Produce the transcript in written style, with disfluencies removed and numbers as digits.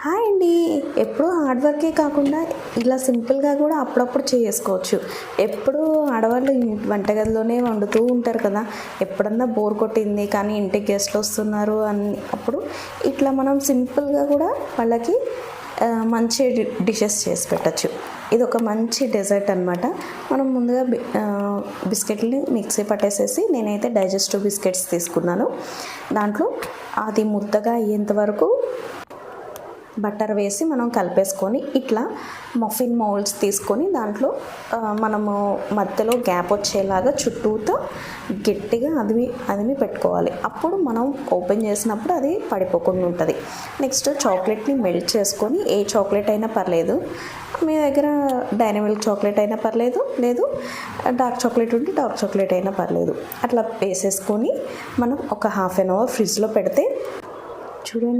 Hi అండి. ఎప్పుడూ hard వర్కే కాకుండా ఇలా సింపుల్గా కూడా అప్పుడప్పుడు చేసుకోవచ్చు. ఎప్పుడూ ఆడవాళ్ళు వంటగదిలోనే వండుతూ ఉంటారు కదా. ఎప్పుడన్నా బోర్ కొట్టింది కానీ ఇంటికి గెస్ట్లు వస్తున్నారు అని అప్పుడు ఇట్లా మనం సింపుల్గా కూడా వాళ్ళకి మంచి డిషెస్ చేసి పెట్టచ్చు. ఇది ఒక మంచి డెజర్ట్ అనమాట. మనం ముందుగా బిస్కెట్ని మిక్సీ పట్టేసేసి నేనైతే డైజెస్టివ్ బిస్కెట్స్ తీసుకున్నాను. దాంట్లో అది ముద్దగా అయ్యేంత వరకు బటర్ వేసి మనం కలిపేసుకొని ఇట్లా మఫిన్ మౌల్డ్స్ తీసుకొని దాంట్లో మనము మధ్యలో గ్యాప్ వచ్చేలాగా చుట్టూతో గట్టిగా అదిమి పెట్టుకోవాలి. అప్పుడు మనం ఓపెన్ చేసినప్పుడు అది పడిపోకుండా ఉంటుంది. నెక్స్ట్ చాక్లెట్ని మెల్ట్ చేసుకొని ఏ చాక్లెట్ అయినా పర్లేదు, మీ దగ్గర డైరీ మిల్క్ చాక్లెట్ అయినా పర్లేదు, లేదు డార్క్ చాక్లెట్ ఉంటే డార్క్ చాక్లెట్ అయినా పర్లేదు, అట్లా వేసేసుకొని మనం ఒక హాఫ్ అన్ అవర్ ఫ్రిడ్జ్లో పెడితే చూడండి